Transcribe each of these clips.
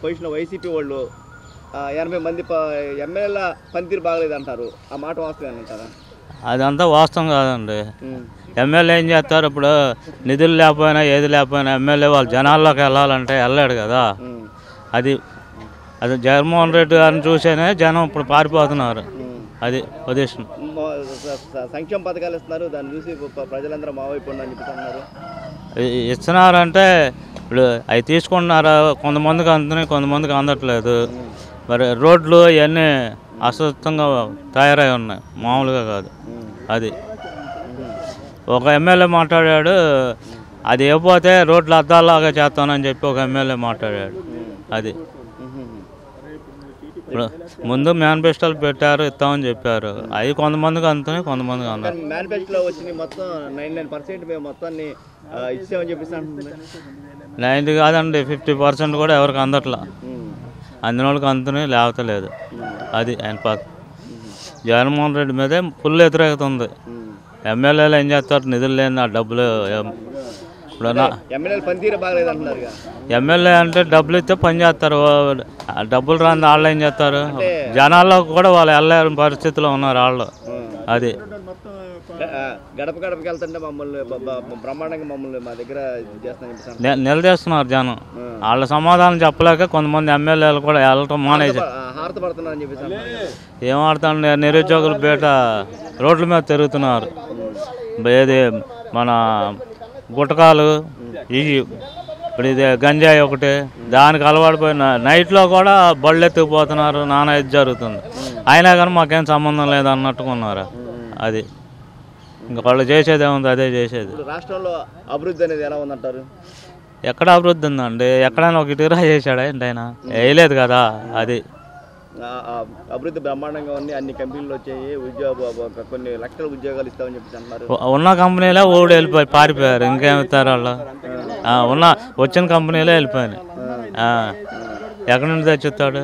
Position YCP వాళ్ళు 80 మంది ఎమ్మెల్యేల పనితీరు బాగలేదు అంటారు. ఆ మాట వాస్తవం అంటారా? అదంతా వాస్తవం కాదండి. ఎమ్మెల్యే ఏం చేస్తారు? ఇప్పుడు నిధులు లేకపోయినా ఏది లేకపోయినా ఎమ్మెల్యే వాళ్ళు జనాల్లోకి వెళ్ళాలంటే వెళ్ళాడు కదా. అది జగన్మోహన్ రెడ్డి గారిని చూసేనే జనం ఇప్పుడు పారిపోతున్నారు. అది పొజిషన్. సంక్షేమ పథకాలు ఇస్తున్నారు, దాన్ని చూసి ప్రజలందరూ మా వైపు అని చెప్తున్నారు. ఇస్తున్నారంటే ఇప్పుడు అవి తీసుకుంటున్నారా? కొంతమందికి అందుతున్నాయి, కొంతమందికి అందట్లేదు. మరి రోడ్లు ఇవన్నీ అస్వస్థంగా తయారై ఉన్నాయి, మామూలుగా కాదు. అది ఒక ఎమ్మెల్యే మాట్లాడాడు, అది ఇవ్వకపోతే రోడ్లు అద్దాలాగా చేస్తానని చెప్పి ఒక ఎమ్మెల్యే మాట్లాడాడు. అది ఇప్పుడు ముందు మేనిఫెస్టోలు పెట్టారు, ఇస్తామని చెప్పారు. అవి కొంతమందికి అందుతున్నాయి, కొంతమందికి అందరు. మేనిఫెస్టోలో వచ్చినాయి మొత్తం 99% మేము మొత్తాన్ని ఇచ్చామని చెప్పేసి అంటుంది. 90 కాదండి, 50% కూడా ఎవరికి అందట్లా. అందిన వాళ్ళకి అందుతున్నాయి, లేకపోతే లేదు. అది ఆయన జగన్మోహన్ రెడ్డి మీదే ఫుల్ వ్యతిరేకత ఉంది. ఎమ్మెల్యేలు ఏం చేస్తారు? నిధులు లేని ఆ డబ్బులు. ఎమ్మెల్యే అంటే డబ్బులు ఇస్తే పని చేస్తారు, డబ్బులు రాని వాళ్ళు ఏం చేస్తారు? జనాల్లో కూడా వాళ్ళు వెళ్ళలేని పరిస్థితిలో ఉన్నారు వాళ్ళు. అది గడప గడపకి వెళ్తుంటే మమ్మల్ని బ్రహ్మాండంగా మమ్మల్ని మా దగ్గర నిలదీస్తున్నారు జనం. వాళ్ళ సమాధానం చెప్పలేక కొంతమంది ఎమ్మెల్యేలు కూడా వెళ్ళటం మానేసి ఏం ఆడుతాను, నిరుద్యోగులు బయట రోడ్ల మీద తిరుగుతున్నారు. ఏది మన గుటకాలు ఇవి, ఇప్పుడు ఇది గంజాయి ఒకటి, దానికి అలవాటుపోయిన నైట్లో కూడా బళ్ళు ఎత్తుకుపోతున్నారు. నానా ఇది జరుగుతుంది. అయినా కానీ మాకేం సంబంధం లేదు అన్నట్టుకున్నారు. అది ఇంకా వాళ్ళు చేసేది ఏముంది, అదే చేసేది. రాష్ట్రంలో అభివృద్ధి అనేది ఎలా ఉందంటారు? ఎక్కడ అభివృద్ధి ఉందండి? ఎక్కడైనా ఒక ఇటురా చేశాడా ఏంటైనా? వేయలేదు కదా. అది అభివృద్ధి బ్రహ్మాండంగా ఉంది, అన్ని కంపెనీలు వచ్చాయి, కొన్ని లక్షల ఉద్యోగాలు ఇస్తామని చెప్పి అన్నారు. ఉన్న కంపెనీలో ఊడు వెళ్ళిపోయి పారిపోయారు. ఇంకేమిస్తారు వాళ్ళు? వచ్చిన కంపెనీలో వెళ్ళిపోయాను. ఎక్కడి నుండి తెచ్చిస్తాడు?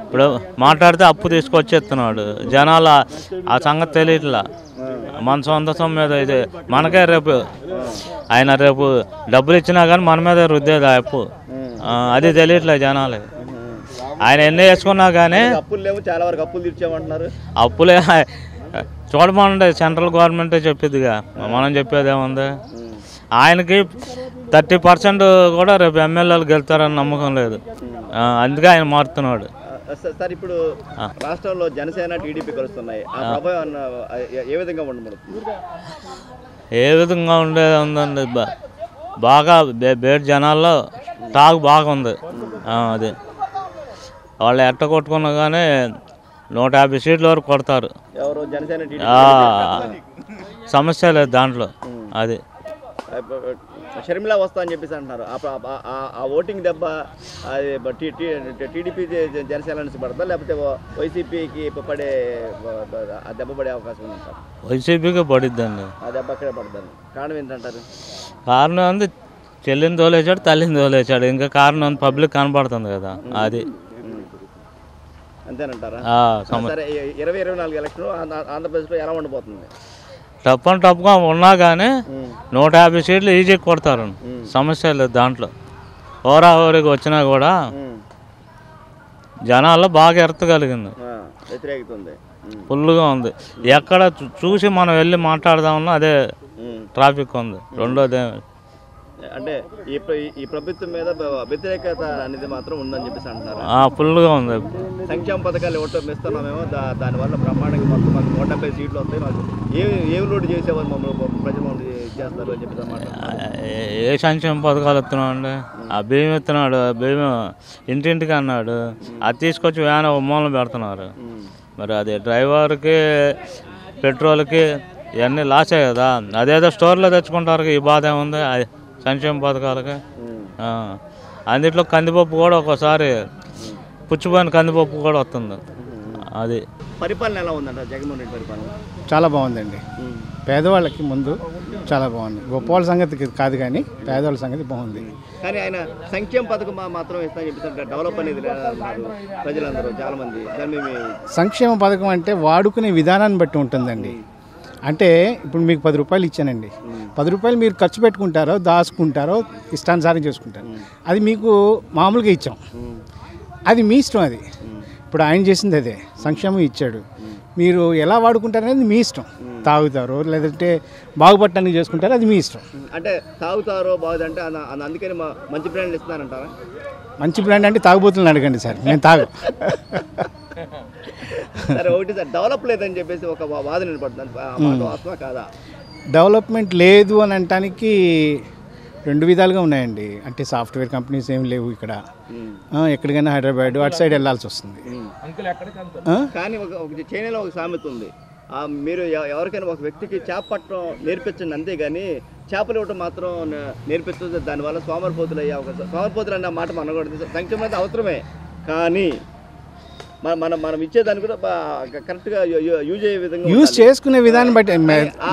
ఇప్పుడు మాట్లాడితే అప్పు తీసుకొచ్చి ఇస్తున్నాడు. జనాలు ఆ సంగతి తెలియట్లా. మన సొంత సొమ్ము మీద ఇది మనకే రేపు ఆయన రేపు డబ్బులు ఇచ్చినా కానీ మన మీద రుద్దేది ఆ అప్పు. అది తెలియట్లే జనాలు. ఆయన ఎన్ని వేసుకున్నా కానీ అప్పులు లేవు, చాలా వరకు అప్పులు తీర్చామంటున్నారు. అప్పులే చూడమంటే సెంట్రల్ గవర్నమెంటే చెప్పిద్దిగా, మనం చెప్పేది ఏముంది? ఆయనకి 30% కూడా రేపు ఎమ్మెల్యేలు గెలుతారని నమ్మకం లేదు. అందుకే ఆయన మారుతున్నాడు. సార్, ఇప్పుడు రాష్ట్రంలో జనసేన టీడీపీ కలుస్తున్నాయి. ఆ ప్రభావం ఏ విధంగా ఉండబడుతుంది? ఏ విధంగా ఉండేది ఉందండి, బాగా బయట జనాల్లో టాక్ బాగుంది. అది వాళ్ళు ఎట్ట కొట్టుకున్నా కానీ 150 సీట్ల వరకు కొడతారు. సమస్య లేదు దాంట్లో. అది షర్మిల వస్తా అని చెప్పేసి అంటున్నారు. ఆ ఓటింగ్ దెబ్బ టీడీపీ జనసేన నుంచి పడతా, లేకపోతే వైసీపీకి పడే దెబ్బ పడే అవకాశం ఉంది? వైసీపీకి పడిద్దండి. ఆ దెబ్బ అక్కడే పడుతుంది. కారణం ఏంటంటారు? కారణం ఉంది, చెల్లిని తోలేచాడు, తల్లిని తోలేచాడు. ఇంకా కారణం పబ్లిక్ కనపడుతుంది కదా. అది అంతేనంటారా? సరే, 2024 ఎలక్షన్ ఆంధ్రప్రదేశ్లో ఎలా ఉండిపోతుంది? టప్గా ఉన్నా కానీ 150 సీట్లు ఈజీ కొడతారు. సమస్య లేదు దాంట్లో. హోరాహోరీకి వచ్చినా కూడా జనాల్లో బాగా ఎర్తగలిగింది, ఫుల్గా ఉంది. ఎక్కడ చూసి మనం వెళ్ళి మాట్లాడదామన్నా అదే ట్రాఫిక్ ఉంది. రెండోదే అంటే ఈ ప్రభుత్వం మీద వ్యతిరేకత అనేది మాత్రం ఉందని చెప్పేసి అంటున్నారు. ఫుల్గా ఉంది. సంక్షేమ పథకాలు ఇవ్వటం ఇస్తున్నామేమో, దానివల్ల బ్రహ్మాండంగా మొత్తం మనకు 170 సీట్లు వస్తాయి. మాకు ఏం లోటు చేసేవాళ్ళు మమ్మల్ని ప్రజలు చేస్తారు అని చెప్పేసి అన్నమాట. ఏ సంక్షేమ పథకాలు ఇస్తున్నామండి? ఆ బియ్యం ఇస్తున్నాడు, బియ్యం ఇంటింటికి అన్నాడు. అది తీసుకొచ్చి వ్యాన్ మూలన పెడుతున్నారు. మరి అది డ్రైవర్కి, పెట్రోల్కి ఇవన్నీ లాసే కదా. అదేదో స్టోర్లో తెచ్చుకుంటారు. ఈ బాధ ఏముంది సంక్షేమ పథకాలకి? అందుట్లో కందిపప్పు కూడా ఒక్కోసారి పుచ్చిపోయిన కందిపప్పు కూడా వస్తుంది. అది పరిపాలన ఎలా ఉందంట జగన్మోహన్ రెడ్డి పరిపాలన? చాలా బాగుందండి. పేదవాళ్ళకి ముందు చాలా బాగుంది. గొప్పవాళ్ళ సంగతి కాదు కానీ పేదవాళ్ళ సంగతి బాగుంది. కానీ ఆయన సంక్షేమ పథకం మాత్రం ఇస్తాను చెప్పి డెవలప్ అనేది ప్రజలందరూ చాలా మంది. సంక్షేమ పథకం అంటే వాడుకునే విధానాన్ని బట్టి ఉంటుందండి. అంటే ఇప్పుడు మీకు 10 రూపాయలు ఇచ్చానండి, 10 రూపాయలు మీరు ఖర్చు పెట్టుకుంటారో దాచుకుంటారో ఇష్టానుసారం చేసుకుంటారు. అది మీకు మామూలుగా ఇచ్చాం, అది మీ ఇష్టం. అది ఇప్పుడు ఆయన చేసింది అదే, సంక్షేమం ఇచ్చాడు. మీరు ఎలా వాడుకుంటారనేది మీ ఇష్టం. తాగుతారో లేదంటే బాగుపడటానికి చేసుకుంటారో అది మీ ఇష్టం. అంటే తాగుతారో బాగుందంటే అందుకని మంచి బ్రాండ్లు ఇస్తున్నారంటారా? మంచి బ్రాండ్ అంటే తాగుబోతులను అడగండి సార్, నేను తాగు. సరే, ఒకటి సార్, డెవలప్ లేదని చెప్పేసి ఒక వాదన వినపడుతుంది, వాస్తవా కాదా? డెవలప్మెంట్ లేదు అని అనటానికి 2 విధాలుగా ఉన్నాయండి. అంటే సాఫ్ట్వేర్ కంపెనీస్ ఏం లేవు ఇక్కడ, ఎక్కడికైనా హైదరాబాద్ అటు సైడ్ వెళ్ళాల్సి వస్తుంది. కానీ ఒక చైనాలో ఒక సామెత ఉంది, మీరు ఎవరికైనా ఒక వ్యక్తికి చేప పట్టడం నేర్పించండి, అంతేగాని చేపలు ఇవ్వటం మాత్రం నేర్పించదు. దానివల్ల సోమరిపోతులు అయ్యే అవకాశం. సోమరిపోతులు అన్న మాట మనకూడదు, సంక్షేమం అయితే అవసరమే, కానీ మనం ఇచ్చేదాన్ని కూడా కరెక్ట్గా యూజ్ అయ్యే విధంగా యూజ్ చేసుకునే విధానం బట్టి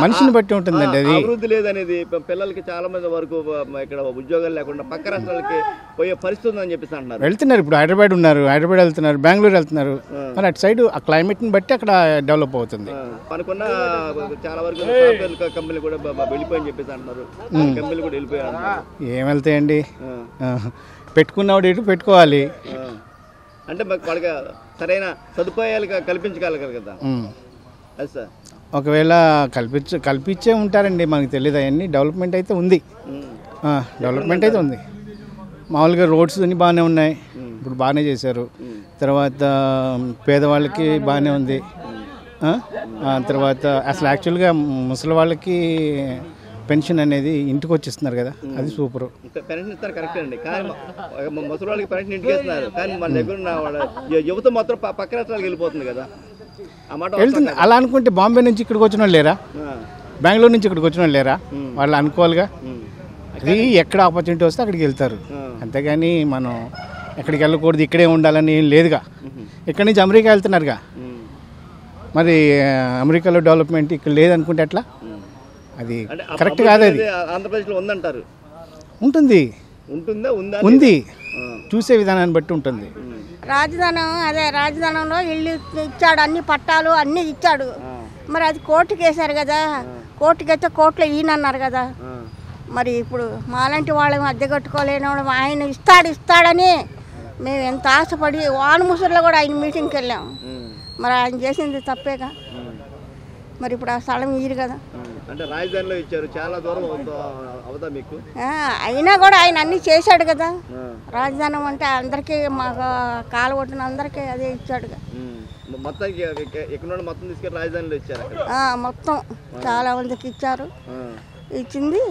మనిషిని బట్టి ఉంటుందండి. అది అభివృద్ధి లేదనేది పిల్లలకి చాలా మంది వరకు ఇక్కడ ఉద్యోగాలు లేకుండా పక్క రాష్ట్రాలకి పోయే పరిస్థితి ఉందని చెప్పేసి అంటున్నారు. వెళ్తున్నారు, ఇప్పుడు హైదరాబాద్ ఉన్నారు, హైదరాబాద్ వెళ్తున్నారు, బెంగళూరు వెళ్తున్నారు. మరి అటు సైడ్ ఆ క్లైమేట్ని బట్టి అక్కడ డెవలప్ అవుతుంది. అనుకున్న చాలా వరకు సాఫ్ట్వేర్ కంపెనీలు కూడా వెళ్ళిపోయని చెప్పేసి అంటున్నారు, కంపెనీలు కూడా వెళ్ళిపోయారు. ఏం వెళ్తాయండి, పెట్టుకున్నవాడు ఇటు పెట్టుకోవాలి. అంటే వాళ్ళకి సరైన సదుపాయాలు కల్పించగలగాలి కదా. అది సార్, ఒకవేళ కల్పించే ఉంటారండి, మనకు తెలియదు. అవన్నీ డెవలప్మెంట్ అయితే ఉంది, డెవలప్మెంట్ అయితే ఉంది. మామూలుగా రోడ్స్ అన్నీ బాగానే ఉన్నాయి, ఇప్పుడు బాగానే చేశారు. తర్వాత పేదవాళ్ళకి బాగానే ఉంది. తర్వాత అసలు యాక్చువల్గా ముసలి వాళ్ళకి పెన్షన్ అనేది ఇంటికి వచ్చిస్తున్నారు కదా, అది సూపర్. పెన్షన్ ఇస్తారు కరెక్ట్ అండి, కానీ ముసలి వాళ్ళకి పెన్షన్ ఇంటికి ఇస్తున్నారు, కానీ మన దగ్గర ఉన్న యువత మాత్రం పక్క రాష్ట్రాలకు వెళ్ళిపోతుంది కదా, ఆ మాట వెళ్తుంది. అలా అనుకుంటే బాంబే నుంచి ఇక్కడికి వచ్చిన వాళ్ళు లేరా, బెంగళూరు నుంచి ఇక్కడికి వచ్చిన వాళ్ళు లేరా? వాళ్ళు అనుకోవాలిగా, అది ఎక్కడ ఆపర్చునిటీ వస్తే అక్కడికి వెళ్తారు. అంతేగాని మనం ఎక్కడికి వెళ్ళకూడదు, ఇక్కడే ఉండాలని ఏం లేదుగా. ఇక్కడి నుంచి అమెరికా వెళ్తున్నారుగా, మరి అమెరికాలో డెవలప్మెంట్ ఇక్కడ లేదనుకుంటే ఎట్లా? అది కరెక్ట్ కాదు. అది ఆంధ్రప్రదేశ్లో ఉందంటారు, ఉంటుంది, ఉంది, చూసే విధానాన్ని బట్టి ఉంటుంది. రాజధానంలో ఇల్లు ఇచ్చాడు, అన్ని పట్టాలు అన్నీ ఇచ్చాడు. మరి అది కోర్టుకి వేశారు కదా, కోర్టుకి అయితే కోర్టులో ఈయనన్నారు కదా. మరి ఇప్పుడు మాలాంటి వాళ్ళని అద్దె కట్టుకోలేని వాళ్ళం ఆయన ఇస్తాడని మేము ఎంత ఆశపడి వానముసరిలో కూడా ఆయన మీటింగ్కి వెళ్ళాం. మరి ఆయన చేసింది తప్పేగా. మరి ఇప్పుడు ఆ స్థలం ఇయ్యరు కదా. అంటే రాజధానిలో ఇచ్చారు, చాలా దూరం అవుతా మీకు. అయినా కూడా ఆయన అన్నీ చేశాడు కదా. రాజధాని అంటే అందరికీ మాకు కాలగొట్టిన అందరికీ అదే ఇచ్చాడుగా. మొత్తానికి ఇక్కడ మొత్తం తీసుకెళ్ళి రాజధానిలో ఇచ్చారు. మొత్తం చాలా మందికి ఇచ్చారు. ఇచ్చింది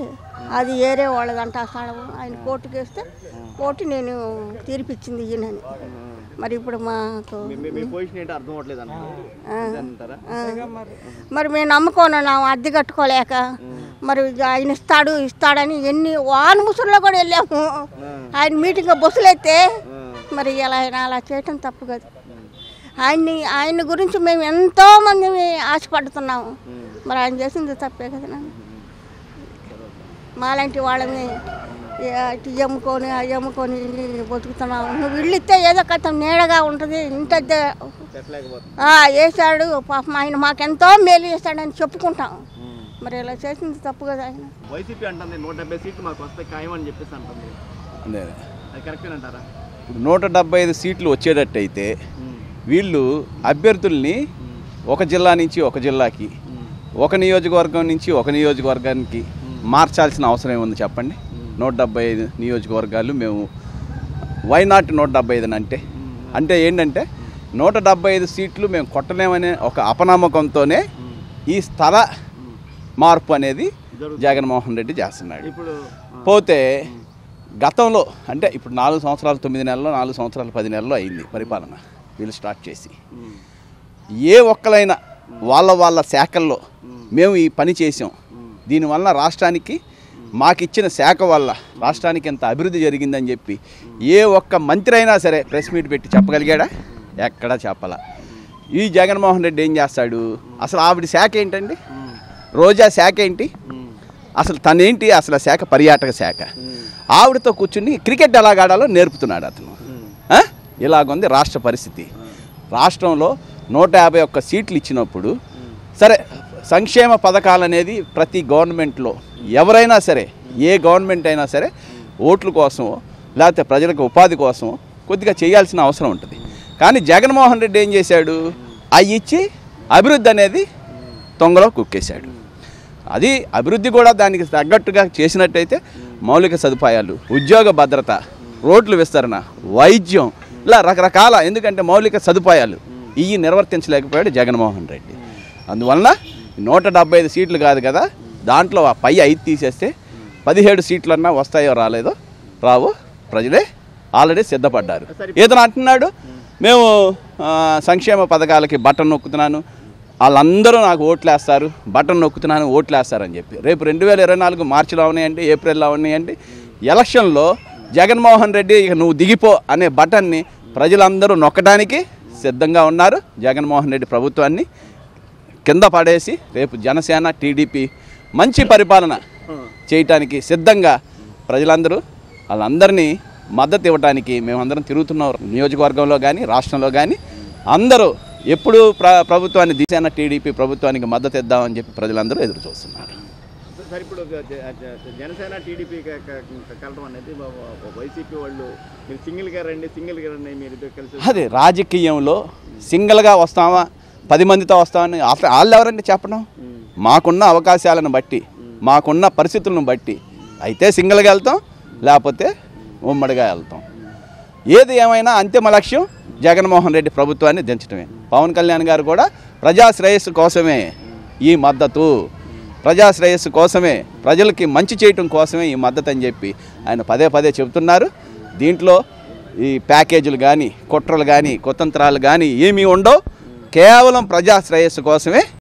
అది ఏరే వాళ్ళదంట ఆ స్థలం. ఆయన కోర్టుకి వేస్తే కోర్టు నేను తీర్పిచ్చింది ఈయనని. మరి ఇప్పుడు మాకు మరి మేము నమ్ముకోనున్నాము అద్దె కట్టుకోలేక. మరి ఆయన ఇస్తాడని ఎన్ని వాన ముసురులో కూడా వెళ్ళాము. ఆయన మీటింగ్ బస్సులు అయితే మరి ఇలా ఆయన అలా చేయటం తప్పు కదా. ఆయన గురించి మేము ఎంతోమంది ఆశపడుతున్నాము. మరి ఆయన చేసింది తప్పే కదా. నన్ను మాలాంటి వాళ్ళని అమ్ముకొని బతుకుతున్నాము. నువ్వు ఇల్లు ఇస్తే ఏదో కథ నీడగా ఉంటుంది, ఇంటద్దే వేసాడు పాపం ఆయన మాకెంతో మేలు చేస్తాడని చెప్పుకుంటాం. మరి ఇలా చేసింది తప్పు కదా. ఆయన వైసీపీ అంటుంది 170 సీట్లు మాకు వస్తాయి ఖాయం అని చెప్పేసి అంటుంది. అది కరెక్ట్ అంటారా? ఇప్పుడు 175 సీట్లు వచ్చేటట్టయితే వీళ్ళు అభ్యర్థుల్ని ఒక జిల్లా నుంచి ఒక జిల్లాకి, ఒక నియోజకవర్గం నుంచి ఒక నియోజకవర్గానికి మార్చాల్సిన అవసరం ఏముంది చెప్పండి. 175 నియోజకవర్గాలు మేము వైనాట్ 175 అంటే ఏంటంటే 175 సీట్లు మేము కొట్టలేమనే ఒక అపనమ్మకంతోనే ఈ స్థల మార్పు అనేది జగన్మోహన్ రెడ్డి చేస్తున్నాడు. పోతే గతంలో అంటే ఇప్పుడు 4 సంవత్సరాలు 9 నెలల్లో 4 సంవత్సరాలు 10 నెలల్లో అయింది పరిపాలన వీళ్ళు స్టార్ట్ చేసి. ఏ ఒక్కలైనా వాళ్ళ శాఖల్లో మేము ఈ పని చేసాం, దీనివల్ల రాష్ట్రానికి మాకిచ్చిన శాఖ వల్ల రాష్ట్రానికి ఎంత అభివృద్ధి జరిగిందని చెప్పి ఏ ఒక్క మంత్రి అయినా సరే ప్రెస్ మీట్ పెట్టి చెప్పగలిగాడా? ఎక్కడా చెప్పాలా. ఈ జగన్మోహన్ రెడ్డి ఏం చేస్తాడు? అసలు ఆవిడ శాఖ ఏంటండి? రోజా శాఖ ఏంటి? అసలు తనేంటి? అసలు శాఖ పర్యాటక శాఖ. ఆవిడతో కూర్చుని క్రికెట్ ఎలాగ ఆడాలో నేర్పుతున్నాడు అతను. ఇలాగుంది రాష్ట్ర పరిస్థితి. రాష్ట్రంలో 151 సీట్లు ఇచ్చినప్పుడు సరే సంక్షేమ పథకాలు అనేది ప్రతి గవర్నమెంట్లో ఎవరైనా సరే, ఏ గవర్నమెంట్ అయినా సరే ఓట్ల కోసమో లేకపోతే ప్రజలకు ఉపాధి కోసమో కొద్దిగా చేయాల్సిన అవసరం ఉంటుంది. కానీ జగన్మోహన్ రెడ్డి ఏం చేశాడు, అవి ఇచ్చి అభివృద్ధి అనేది తొంగలో కుక్కేశాడు. అది అభివృద్ధి కూడా దానికి తగ్గట్టుగా చేసినట్టయితే మౌలిక సదుపాయాలు, ఉద్యోగ భద్రత, రోడ్లు విస్తరణ, వైద్యం, ఇలా రకరకాల, ఎందుకంటే మౌలిక సదుపాయాలు ఇవి నిర్వర్తించలేకపోయాడు జగన్మోహన్ రెడ్డి. అందువలన 175 సీట్లు కాదు కదా, దాంట్లో ఆ పై 5 తీసేస్తే 17 సీట్లన్నా వస్తాయో రాలేదో రావో ప్రజలే ఆల్రెడీ సిద్ధపడ్డారు. ఏదైనా అంటున్నాడు, మేము సంక్షేమ పథకాలకి బటన్ నొక్కుతున్నాను, వాళ్ళందరూ నాకు ఓట్లు వేస్తారు, బటన్ నొక్కుతున్నాను ఓట్లు వేస్తారని చెప్పి. రేపు 2024 మార్చిలో ఉన్నాయండి, ఏప్రిల్లో ఉన్నాయండి, ఎలక్షన్లో జగన్మోహన్ రెడ్డి ఇక నువ్వు దిగిపో అనే బటన్ని ప్రజలందరూ నొక్కడానికి సిద్ధంగా ఉన్నారు. జగన్మోహన్ రెడ్డి ప్రభుత్వాన్ని కింద పడేసి రేపు జనసేన టీడీపీ మంచి పరిపాలన చేయటానికి సిద్ధంగా ప్రజలందరూ వాళ్ళందరినీ మద్దతు ఇవ్వడానికి మేమందరం తిరుగుతున్నాం. నియోజకవర్గంలో కానీ రాష్ట్రంలో కానీ అందరూ ఎప్పుడు ప్రభుత్వాన్ని జనసేన టీడీపీ ప్రభుత్వానికి మద్దతు ఇద్దామని చెప్పి ప్రజలందరూ ఎదురు చూస్తున్నారు. సార్ ఇప్పుడు జనసేన టీడీపీ కలవడం అనేది వైసీపీ వాళ్ళు మీరు సింగిల్గా రండి మీరు కలిసి, అదే రాజకీయంలో సింగిల్గా వస్తామా 10 మందితో వస్తామని వాళ్ళు ఎవరండి చెప్పడం. మాకున్న అవకాశాలను బట్టి, మాకున్న పరిస్థితులను బట్టి అయితే సింగిల్గా వెళ్తాం, లేకపోతే ఉమ్మడిగా వెళ్తాం. ఏది ఏమైనా అంతిమ లక్ష్యం జగన్మోహన్ రెడ్డి ప్రభుత్వాన్ని దించడమే. పవన్ కళ్యాణ్ గారు కూడా ప్రజా శ్రేయస్సు కోసమే ఈ మద్దతు, ప్రజా శ్రేయస్సు కోసమే, ప్రజలకి మంచి చేయటం కోసమే ఈ మద్దతు అని చెప్పి ఆయన పదే చెబుతున్నారు. దీంట్లో ఈ ప్యాకేజీలు కానీ, కుట్రలు కానీ, కుతంత్రాలు కానీ ఏమీ ఉండవు. కేవలం ప్రజా శ్రేయస్సు కోసమే